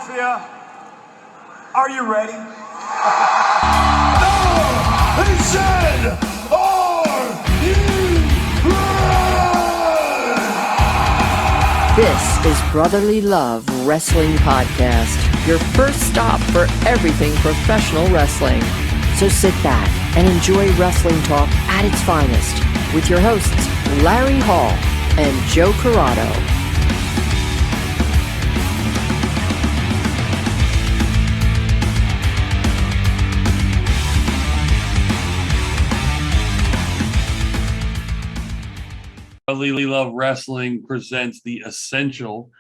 Mafia, are you ready? He said, are you ready? This is Brotherly Love Wrestling Podcast, your first stop for everything professional wrestling. So sit back and enjoy wrestling talk at its finest with your hosts, Larry Hall and Joe Corrado. Brotherly Love Wrestling presents The Essential.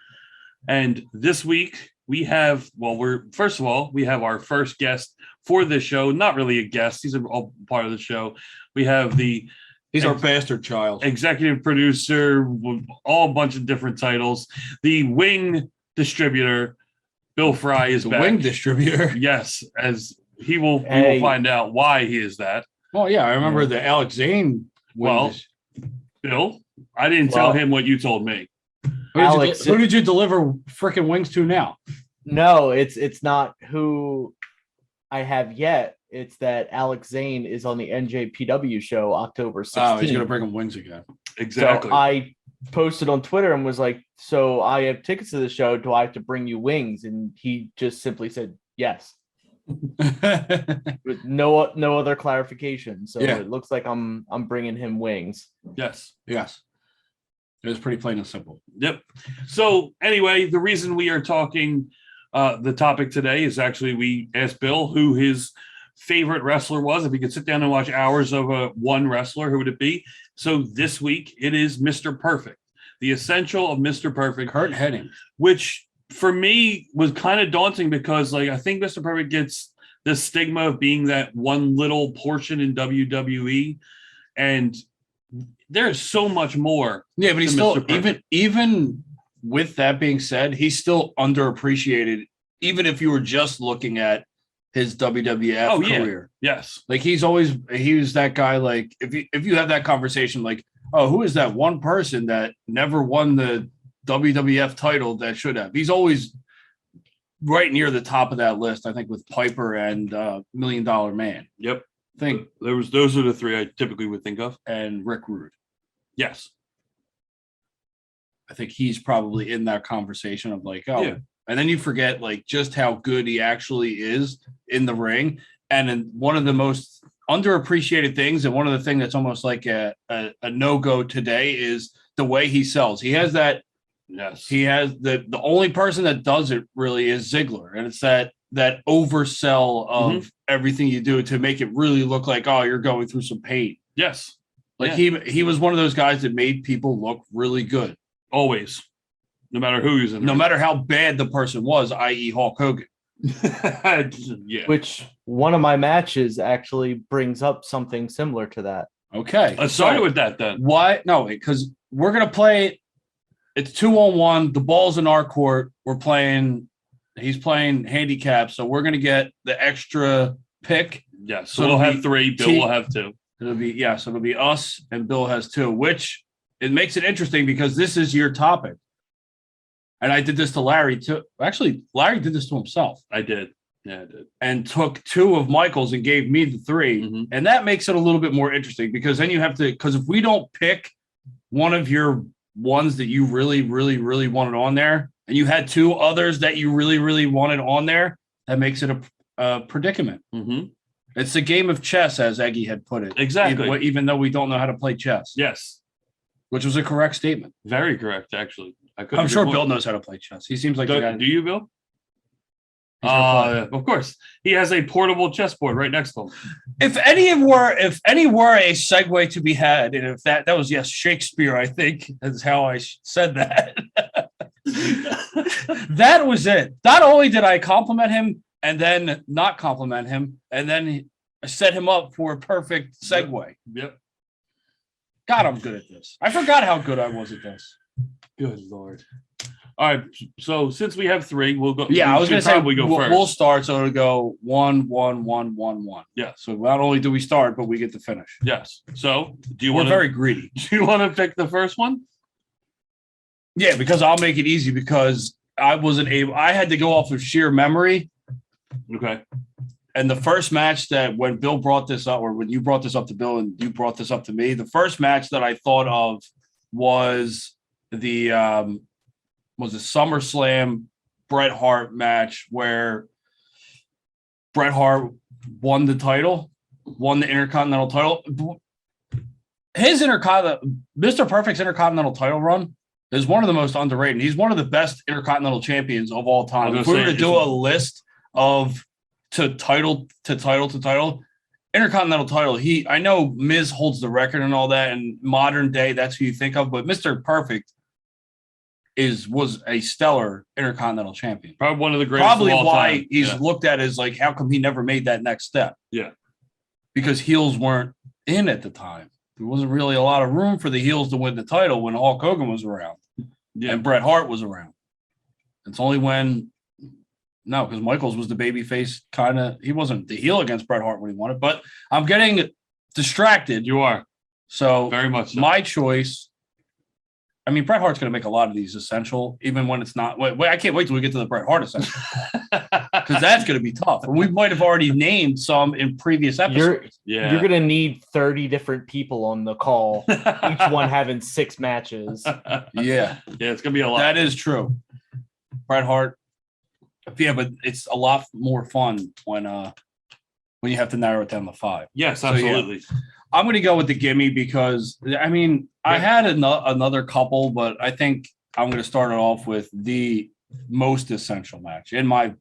And this week we have, we have our first guest for this show. Not really a guest. He's all part of the show. We have He's our bastard child. Executive producer, with all a bunch of different titles. The wing distributor, Bill Fry, is back. The wing distributor? Yes, as we will find out why he is that. Well, yeah, I remember the Alex Zane. Bill, I didn't tell him what you told me. Who did you deliver freaking wings to now? No, it's not who I have yet. It's that Alex Zane is on the NJPW show October 16th. Oh, he's going to bring him wings again. Exactly. So I posted on Twitter and was like, so I have tickets to the show. Do I have to bring you wings? And he just simply said, yes. With no other clarification. So It looks like I'm bringing him wings. Yes. It was pretty plain and simple. Yep. So anyway, the reason we are talking the topic today is actually we asked Bill who his favorite wrestler was. If he could sit down and watch hours of one wrestler, who would it be? So this week it is Mr. Perfect, the essential of Mr. Perfect, Curt Henning, which for me was kind of daunting because I think Mr. Perfect gets the stigma of being that one little portion in WWE, and there's so much more. Yeah, but he's still even with that being said, he's still underappreciated. Even if you were just looking at his WWF career, yes, he was that guy. Like if you have that conversation, like, oh, who is that one person that never won the WWF title that should have? He's always right near the top of that list. I think with Piper and $1 Million Man. Yep, I think those are the three I typically would think of, and Rick Rude. Yes. I think he's probably in that conversation of and then you forget just how good he actually is in the ring. And then one of the most underappreciated things, and one of the things that's almost like a no-go today, is the way he sells. He has that. Yes. He has the only person that does it really is Ziggler. And it's that oversell of everything you do to make it really look like, oh, you're going through some pain. Yes. He was one of those guys that made people look really good. Always. No matter who he's in. No matter how bad the person was, i.e. Hulk Hogan. Yeah. Which one of my matches actually brings up something similar to that. Okay. Let's start with that then. Why? No, because we're going to play. It's 2-on-1. The ball's in our court. He's playing handicap. So we're going to get the extra pick. Yes. So we'll have 3. Bill will have 2. So it'll be us and Bill has 2, which it makes it interesting because this is your topic. And I did this to Larry too. Actually, Larry did this to himself. I did. Yeah, I did. And took 2 of Michael's and gave me the 3. Mm-hmm. And that makes it a little bit more interesting because then you have to, because if we don't pick one of your ones that you really, really, really wanted on there, and you had 2 others that you really, really wanted on there, that makes it a predicament. Mm-hmm. It's a game of chess, as Eggy had put it. Exactly. Even though we don't know how to play chess. Yes. Which was a correct statement. Very correct, actually. I'm sure Bill knows how to play chess. He seems like the guy. Do you, Bill? Of course. He has a portable chessboard right next to him. If any were a segue to be had, and if that was Shakespeare, I think is how I said that. That was it. Not only did I compliment him and then not compliment him, and then I set him up for a perfect segue. Yep. God, I'm good at this. I forgot how good I was at this. Good Lord. All right. So since we have 3, we'll go. Yeah, I was going to say we go first. We'll start. So it'll go 1, 1, 1, 1, 1. Yeah. So not only do we start, but we get to finish. Yes. So We're very greedy. Do you want to pick the first one? Yeah, because I'll make it easy because I wasn't able. I had to go off of sheer memory. Okay. And the first match that when Bill brought this up, or when you brought this up to Bill and you brought this up to me, the first match that I thought of was the SummerSlam Bret Hart match where Bret Hart won the Intercontinental title. Mr. Perfect's Intercontinental title run is one of the most underrated. He's one of the best Intercontinental champions of all time. If we were to do a list of title, Intercontinental title, I know Miz holds the record and all that, and modern day, that's who you think of, but Mr. Perfect was a stellar Intercontinental champion. Probably one of the greatest. Probably of all why time. he's looked at as like, how come he never made that next step? Yeah. Because heels weren't in at the time. There wasn't really a lot of room for the heels to win the title when Hulk Hogan was around and Bret Hart was around. It's only because Michaels was the babyface kind of. He wasn't the heel against Bret Hart when he won it, but I'm getting distracted. You are. So very much so. My choice. I mean, Bret Hart's going to make a lot of these essential, even when it's not. Wait, I can't wait till we get to the Bret Hart essential because that's going to be tough. And we might have already named some in previous episodes. You're going to need 30 different people on the call, each one having 6 matches. Yeah, it's going to be a lot. That is true. Bret Hart. Yeah, but it's a lot more fun when you have to narrow it down to 5. Yes, absolutely. So, yeah. I'm going to go with the gimme because, I mean, I had another couple, but I think I'm going to start it off with the most essential match in my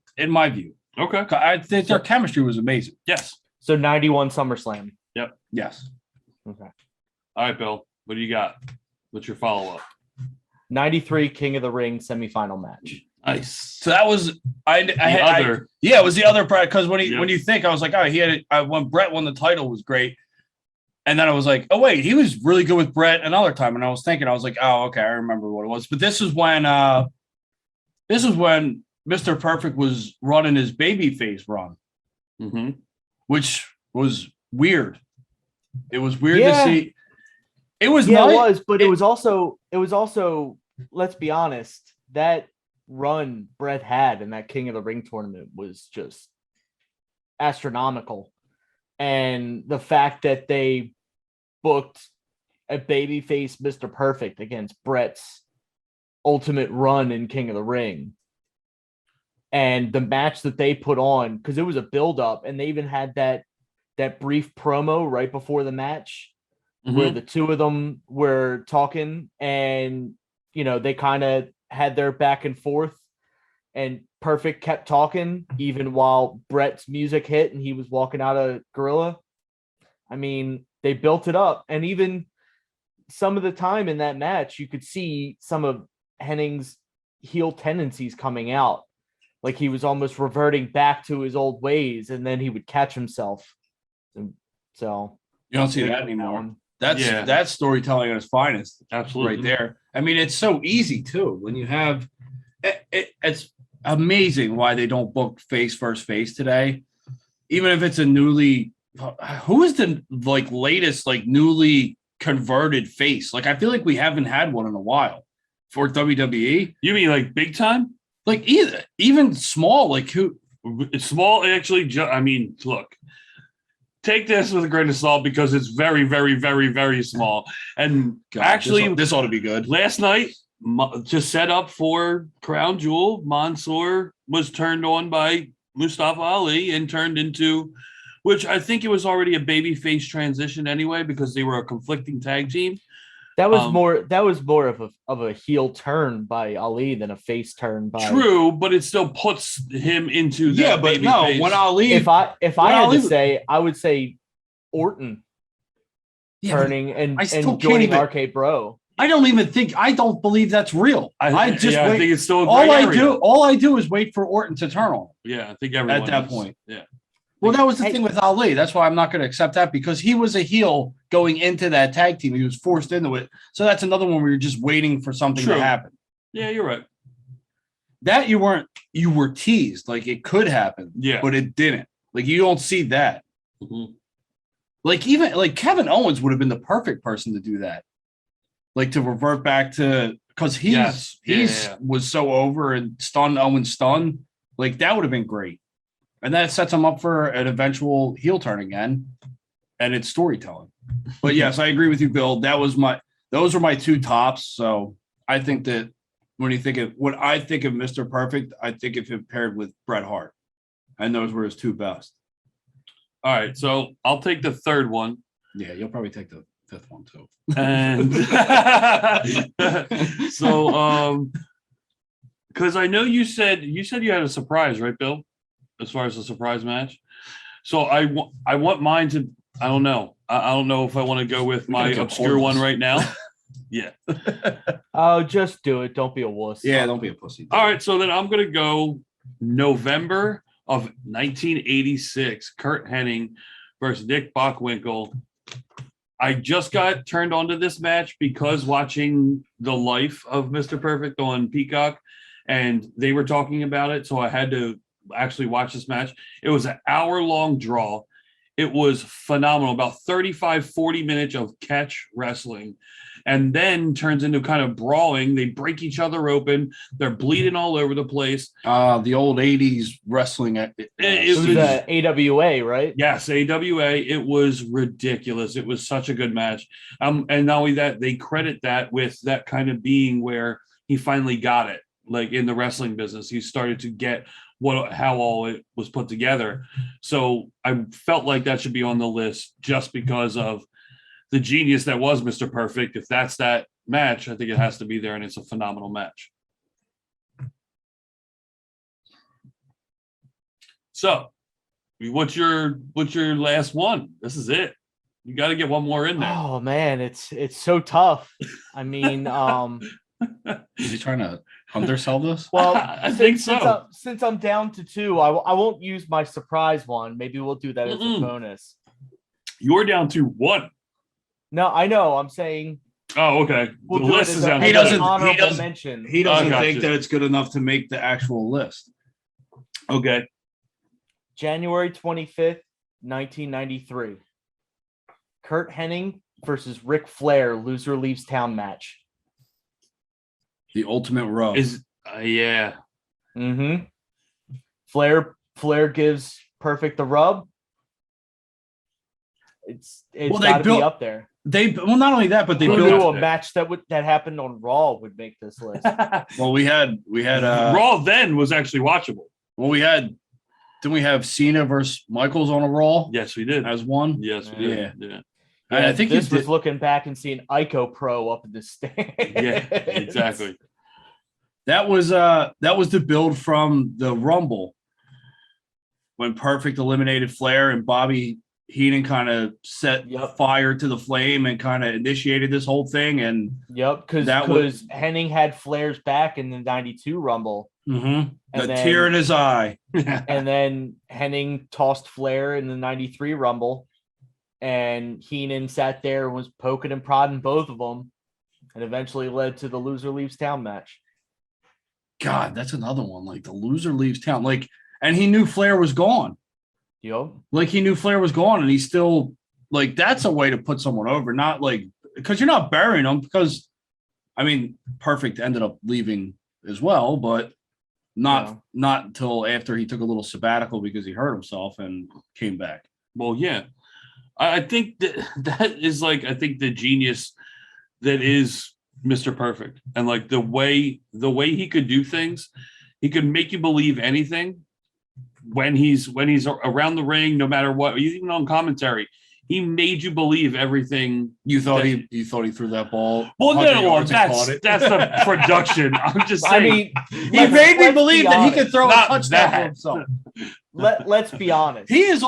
view. Okay. I think their chemistry was amazing. Yes. So 91 SummerSlam. Yep. Yes. Okay. All right, Bill. What do you got? What's your follow-up? 93 King of the Ring semifinal match. Nice. So that was it was the other part because when you think I was like, oh, when Bret won the title was great. And then I was like, oh, wait, he was really good with Bret another time. And I was like, oh, okay, I remember what it was. But this is when Mr. Perfect was running his babyface run, which was weird. It was weird to see. It was nice. It was, but it was also, let's be honest, that run Bret had in that King of the Ring tournament was just astronomical. And the fact that they booked a babyface Mr. Perfect against Bret's ultimate run in King of the Ring, and the match that they put on, because it was a build-up, and they even had that brief promo right before the match where the two of them were talking, and they kind of had their back and forth, and Perfect kept talking even while Bret's music hit and he was walking out of Gorilla. I mean, they built it up, and even some of the time in that match, you could see some of Henning's heel tendencies coming out. Like he was almost reverting back to his old ways, and then he would catch himself. And so you don't see that anymore. That's storytelling at its finest. Absolutely. Right there. I mean, it's so easy too. When you have it's amazing why they don't book face versus face today. Even if it's a who is the latest newly converted face? I feel like we haven't had one in a while for WWE. You mean big time? Even small, who? It's small actually. I mean, look. Take this with a grain of salt because it's very, very, very, very small. And actually, this ought to be good. Last night, to set up for Crown Jewel, Mansoor was turned on by Mustafa Ali and turned into, which I think it was already a babyface transition anyway because they were a conflicting tag team. That was more of a heel turn by Ali than a face turn by. True, but it still puts him into that but no, face. when Ali. If I had to say, I would say Orton turning and joining RK Bro. I don't believe that's real. I think it's still all I do is wait for Orton to turn on. Yeah, I think everyone at that point. Yeah. Well, that was the thing with Ali. That's why I'm not going to accept that because he was a heel going into that tag team. He was forced into it. So that's another one where you're just waiting for something to happen. Yeah, you're right. That you were teased. It could happen. Yeah. But it didn't. You don't see that. Even Kevin Owens would have been the perfect person to do that. To revert back to because Yes. he's Yeah. was so over and Owen's stunned. Like that would have been great. And that sets him up for an eventual heel turn again. And it's storytelling. But yes, I agree with you, Bill. Those were my two tops. So I think that when I think of Mr. Perfect, I think of him paired with Bret Hart. And those were his two best. All right, so I'll take the third one. Yeah, you'll probably take the fifth one too. And so because I know you said you had a surprise, right, Bill? As far as the surprise match. So I want mine to, I don't know. I don't know if I want to go with my obscure one right now. Yeah. Oh, just do it. Don't be a wuss. Yeah, don't be a pussy. All right, so then I'm going to go November of 1986, Curt Henning versus Nick Bockwinkel. I just got turned on to this match because watching The Life of Mr. Perfect on Peacock, and they were talking about it, so I had to actually watch this match. It was an hour-long draw. It was phenomenal, about 35-40 minutes of catch wrestling, and then turns into kind of brawling. They break each other open. They're bleeding all over the place. The old 80s wrestling. It It was AWA, right? Yes, AWA. It was ridiculous. It was such a good match. And not only that, they credit that with that kind of being where he finally got it, like in the wrestling business. He started to get how all it was put together. So I felt like that should be on the list just because of the genius that was Mr. Perfect. If that's that match, I think it has to be there, and it's a phenomenal match. So, what's your last one? This is it. You got to get one more in there. Oh man, it's so tough. I mean, Is he trying to undersell this? well, I think so. Since I'm down to two, I won't use my surprise one. Maybe we'll do that as a bonus. You're down to one. No, I know. I'm saying Oh, okay. we'll The do list it is as down. He doesn't- honorable mention. He doesn't gotcha. think that it's good enough to make the actual list. Okay. January 25th, 1993. Curt Henning versus Ric Flair, loser leaves town match. The ultimate rub. Yeah. Mm-hmm. Flair gives Perfect the rub. It's Well, got to be up there. Not only that, but they Who built. knew a match that happened on Raw would make this list? Well, we had Raw then was actually watchable. Well, didn't we have Cena versus Michaels on a Raw Yes, we did. as one? Yes, we did. Yeah. And I think this was looking back and seeing Ico Pro up in the stand. Yeah, exactly. That was the build from the Rumble when Perfect eliminated Flair and Bobby Heenan kind of set fire to the flame and kind of initiated this whole thing. And because Henning had Flair's back in the 92 Rumble. Mm-hmm. And then, tear in his eye. And then Henning tossed Flair in the 93 Rumble. And Heenan sat there and was poking and prodding both of them. And eventually led to the loser leaves town match. God, that's another one. Like the loser leaves town. Like, and he knew Flair was gone. Yep. Like he knew Flair was gone, and he still like that's a way to put someone over. Not like because you're not burying them. Because I mean, Perfect ended up leaving as well, but not until after he took a little sabbatical because he hurt himself and came back. Well, yeah, I think that is like I think the genius that is Mr. Perfect, and like the way he could do things, he could make you believe anything. When he's around the ring, no matter what, even on commentary, he made you believe everything. You thought he threw that ball. Well, no, that's the production. I'm just saying. I mean, he made me believe that he could throw a touchdown for himself. Let's be honest. He is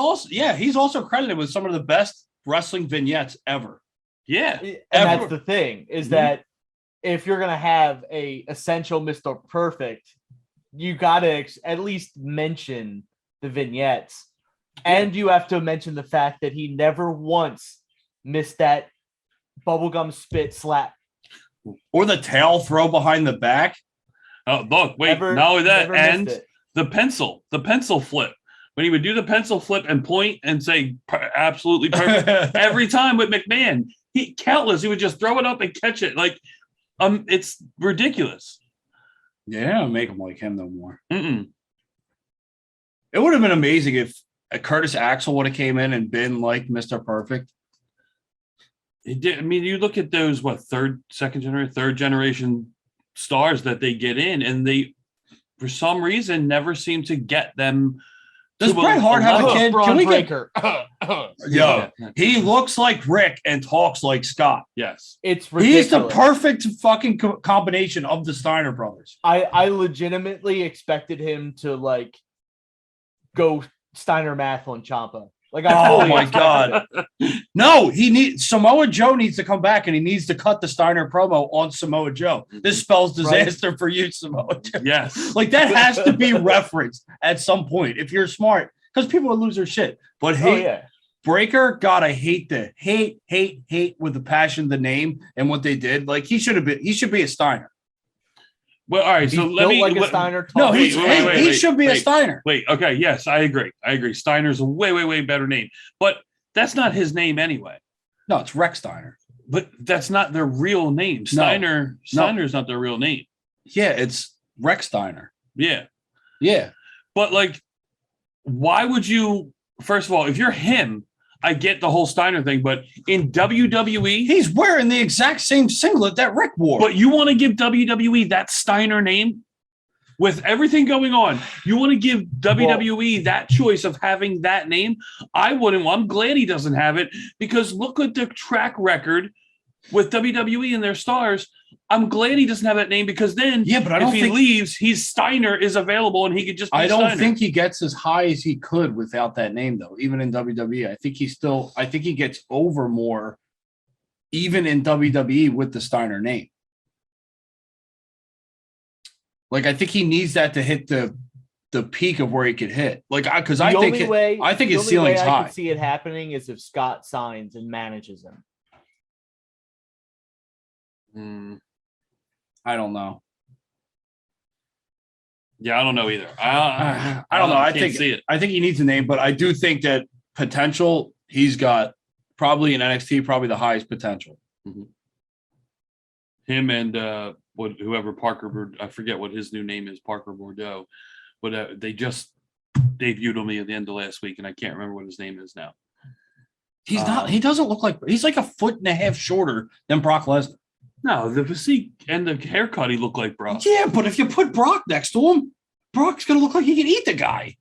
he's also credited with some of the best wrestling vignettes ever. Yeah, and that's the thing is that if you're gonna have a essential Mr. Perfect, you gotta at least mention the vignettes, and you have to mention the fact that he never once missed that bubblegum spit slap or the tail throw behind the back. Oh, look, wait, not only that, and the pencil flip. When he would do the pencil flip and point and say absolutely perfect every time with McMahon, he would just throw it up and catch it. Like It's ridiculous. Yeah, don't make him like him no more. Mm-mm. It would have been amazing if Curtis Axel would have came in and been like Mr. Perfect. He did. I mean, you look at those third generation stars that they get in, and they, for some reason, never seem to get them. Does Bret Hart have a kid? Can we Breaker. Yo, he looks like Rick and talks like Scott. Yes, it's ridiculous. He's the perfect fucking combination of the Steiner brothers. I legitimately expected him to like go Steiner math on Ciampa. Like, oh my god, no! Samoa Joe needs to come back, and he needs to cut the Steiner promo on Samoa Joe. This spells disaster for you, Samoa Joe. yes. Like that has to be referenced at some point if you're smart, because people would lose their shit. But Breaker, God, I hate with the passion the name and what they did. Like he should be a Steiner. Well, all right. So let me. Like a Steiner. No, he should be a Steiner. Wait. Okay. Yes, I agree. Steiner's a way better name, but that's not his name anyway. No, it's Rex Steiner. But that's not their real name. Steiner's not their real name. Yeah, it's Rex Steiner. Yeah. Yeah. But like, why would you? First of all, if you're him, I get the whole Steiner thing, but in WWE, he's wearing the exact same singlet that Rick wore. But you want to give WWE that Steiner name with everything going on? You want to give WWE that choice of having that name? I wouldn't. I'm glad he doesn't have it, because look at the track record with WWE and their stars. I'm glad he doesn't have that name, because then but I don't if he leaves, Steiner is available and he could just be Steiner. Think he gets as high as he could without that name, though, even in WWE. I think he gets over more even in WWE with the Steiner name. Like, I think he needs that to hit the peak of where he could hit. Like, because I think his ceiling's high. I can see it happening is if Scott signs and manages him. I don't know. Yeah, I don't know either. I don't know. I think he needs a name, but I do think that potential, he's got probably in NXT, probably the highest potential. Mm-hmm. Him and whoever Parker, I forget what his new name is, Parker Bordeaux, but they just debuted him at the end of last week, and I can't remember what his name is now. He's not. He doesn't look like. He's like a foot and a half shorter than Brock Lesnar. No, the physique and the haircut, he looked like Brock. Yeah, but if you put Brock next to him, Brock's going to look like he can eat the guy.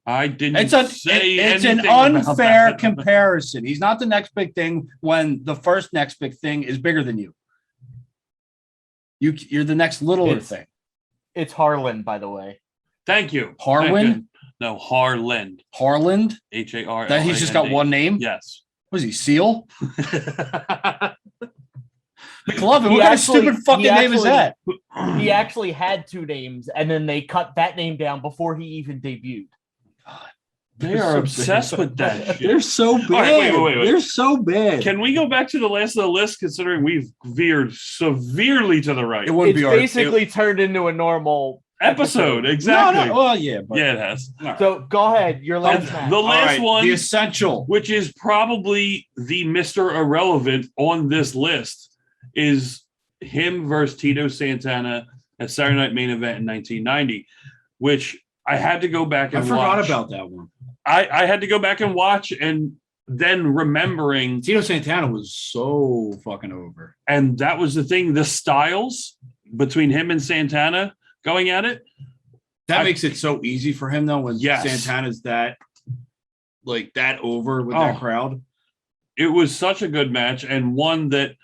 I didn't It's an unfair comparison. He's not the next big thing when the first next big thing is bigger than you. You're the next littler thing. It's Harlan, by the way. Thank you. Harlan? No, Harland. Harland? H-A-R-L-A-N-D. That he's just got one name? Yes. Was he Seal? McLovin, what kind of stupid fucking name is that? He actually had two names, and then they cut that name down before he even debuted. God, they are obsessed with that shit. They're so bad. Right, wait. They're so bad. Can we go back to the last of the list, considering we've veered severely to the right? It's basically turned into a normal episode. Exactly. No. Well, yeah. But... Yeah, it has. So go ahead. Your last match. The last one. The Essential. Which is probably the Mr. Irrelevant on this list, is him versus Tito Santana at Saturday Night Main Event in 1990, which I had to go back and watch. I forgot about that one. I had to go back and watch, and then remembering Tito Santana was so fucking over. And that was the thing, the styles between him and Santana going at it. That makes it so easy for him, though, when Santana's that over with that crowd. It was such a good match, and one that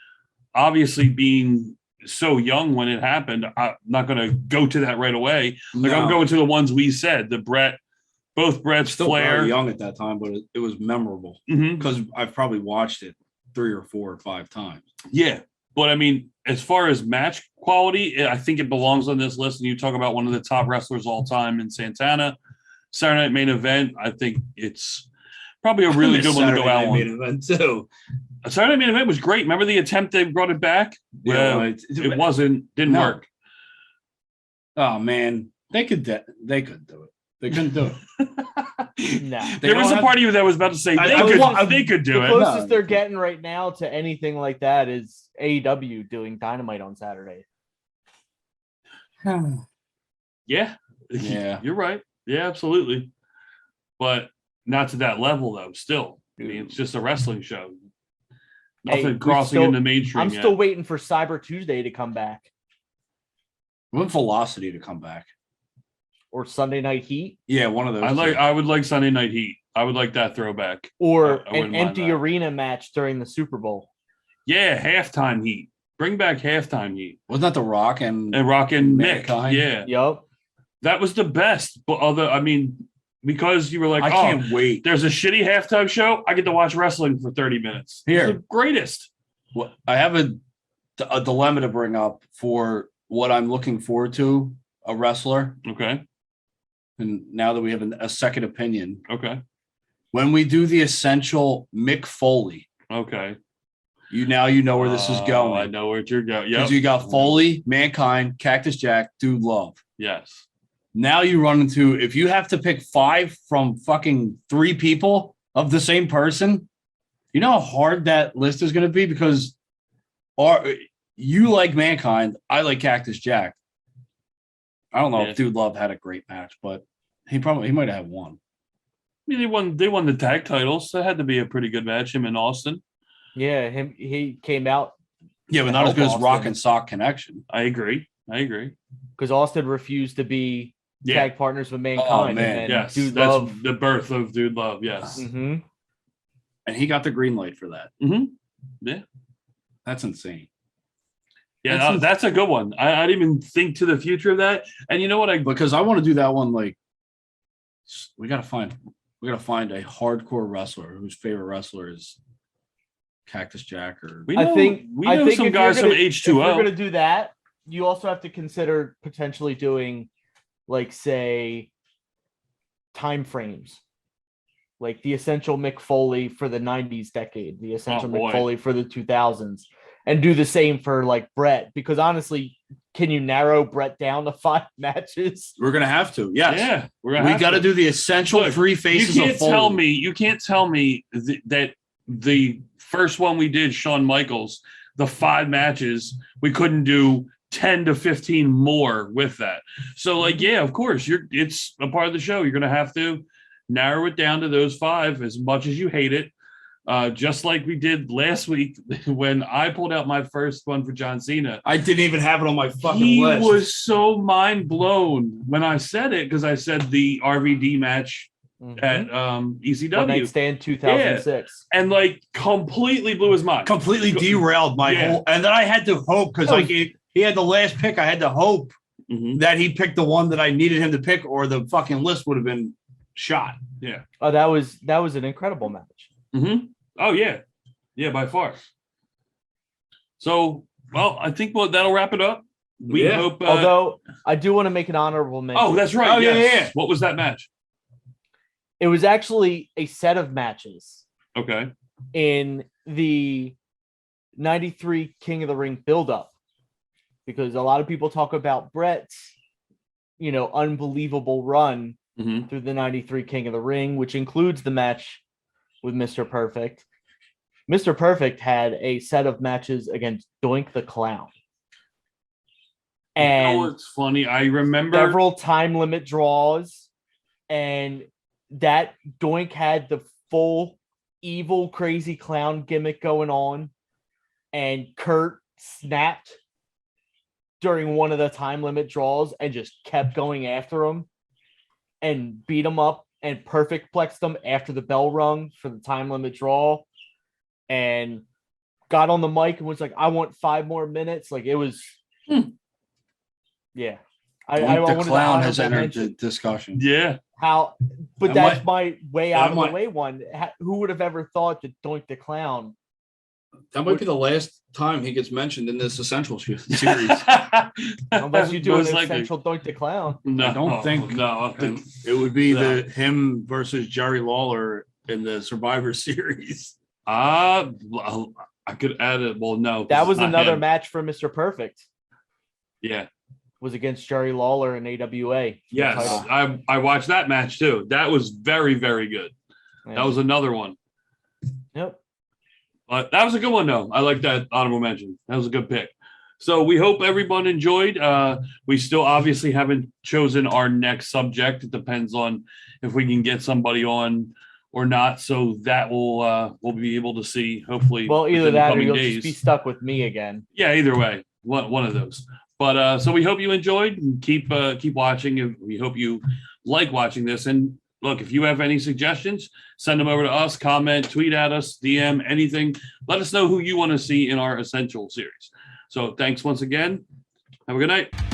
obviously being so young when it happened, I'm not going to go to that right away. Like, I'm going to the ones we said, both Brett's still Flair. Very young at that time, but it was memorable because I've probably watched it 3 or 4 or 5 times. Yeah. But I mean, as far as match quality, I think it belongs on this list. And you talk about one of the top wrestlers all time in Santana. Saturday Night Main Event, I think it's probably a really good one to go out on. Main Event too. Saturday Night Main Event was great. Remember the attempt they brought it back? Yeah, it didn't work. Oh man, they could do it. They couldn't do it. Nah. They There was don't a have- part of you that was about to say they could do The it. closest No. they're getting right now to anything like that is AEW doing Dynamite on Saturday. Yeah. Yeah. You're right. Yeah, absolutely. But not to that level, though. Still, I mean, it's just a wrestling show. Hey, Nothing we crossing still- into mainstream I'm yet. still waiting for Cyber Tuesday to come back I want Velocity to come back. or Sunday Night Heat Yeah, one of those. two. I would like Sunday Night Heat. I would like that throwback. or I wouldn't an mind empty that. arena match during the Super Bowl. Yeah, halftime Heat. Bring back halftime Heat Wasn't that The Rock and and Rockin' Mick. Mankind? Yeah, Yup. that was the best. But because you were like, I oh, can't wait. there's a shitty halftime show. I get to watch wrestling for 30 minutes. Here. It's the greatest. Well, I have a dilemma to bring up for what I'm looking forward to, a wrestler. Okay. And now that we have a second opinion, Okay. when we do the Essential Mick Foley, Okay. you know where this is I going. know where you're going. Because Yeah. you got Foley, Mankind, Cactus Jack, Dude Love. Yes. Now you run into, if you have to pick 5 from fucking 3 people of the same person, you know how hard that list is going to be? Because you like Mankind, I like Cactus Jack. I don't know Yeah. if Dude Love had a great match, but he might have won. I mean, they won the tag titles. That had to be a pretty good match, him and Austin. Yeah, he came out Yeah, but To not as help good as Rock Austin. and Sock Connection. I agree. because Austin refused to be Yeah. tag partners with Mankind. Oh, man, and then Yes. Dude That's Love. the birth of Dude Love. Yes. hmm And he got the green light for that. Mm-hmm. Yeah. That's insane. Yeah, that's a good one. I didn't even think to the future of that. And you know what? Because I want to do that one. Like, we gotta find a hardcore wrestler whose favorite wrestler is Cactus Jack or we I know, think we I know think some if you're guys from gonna- If you're H2O. gonna do that, you also have to consider potentially doing, like, say, time frames, like the Essential Mick Foley for the '90s decade, the Essential Oh, Mick boy. Foley for the 2000s, and do the same for like Brett. Because honestly, can you narrow Brett down to 5 matches? we're gonna have to. Yes. Yeah, we're gonna We have got to to do the essential Look, 3 faces You of can't Foley. tell me that the first one we did, Shawn Michaels, the 5 matches, we couldn't do 10 to 15 more with that. So, like, yeah, of course, it's a part of the show. You're gonna have to narrow it down to those 5 as much as you hate it. Just like we did last week when I pulled out my first one for John Cena. I didn't even have it on my fucking He list. was so mind blown when I said it because I said the RVD match at One ECW Night Stand 2006. and like completely blew his mind. completely derailed my Yeah. whole. And then I had to hope because like he had the last pick. I had to hope Mhm. that he picked the one that I needed him to pick, or the fucking list would have been shot. Oh, that was an incredible match. Mm-hmm. Oh yeah, by far. So, well, I think that'll wrap it up. We Yeah. hope. Although I do want to make an honorable mention. Oh, that's right. Oh, yeah, yes. yeah. What was that match? It was actually a set of matches Okay. in the 93 King of the Ring build-up, because a lot of people talk about Brett's, unbelievable run Mm-hmm. through the 93 King of the Ring, which includes the match with Mr. Perfect. Mr. Perfect had a set of matches against Doink the Clown. And it's funny. I remember. several time limit draws, and that Doink had the full evil crazy clown gimmick going on, and Curt snapped during one of the time limit draws and just kept going after him and beat him up and perfect plexed him after the bell rung for the time limit draw, and got on the mic and was like, I want 5 more minutes. Like, it was yeah. I The wanted to clown has honorable entered the mention discussion. Yeah. how, but That that's my way out that of might- the way one. Who would have ever thought that Doink the Clown? That might be the last time he gets mentioned in this essential series. Unless you do an Most likely. essential Doink the Clown. No, I don't think. No, I think It would be No. him versus Jerry Lawler in the Survivor Series. I could add it. Well, no, That it's was not another him. match for Mr. Perfect. Yeah. was against Jerry Lawler in AWA. Yes, I watched that match too. That was very, very good. Yeah. That was another one. Yep. But that was a good one, though. I like that honorable mention. That was a good pick. So we hope everyone enjoyed. We still obviously haven't chosen our next subject. It depends on if we can get somebody on or not. So that we'll be able to see, hopefully. Well, either within the that or coming you'll days. just be stuck with me again. Yeah, either way, one of those. But so we hope you enjoyed and keep watching. And we hope you like watching this. And look, if you have any suggestions, send them over to us, comment, tweet at us, DM, anything. Let us know who you want to see in our Essential series. So thanks once again. Have a good night.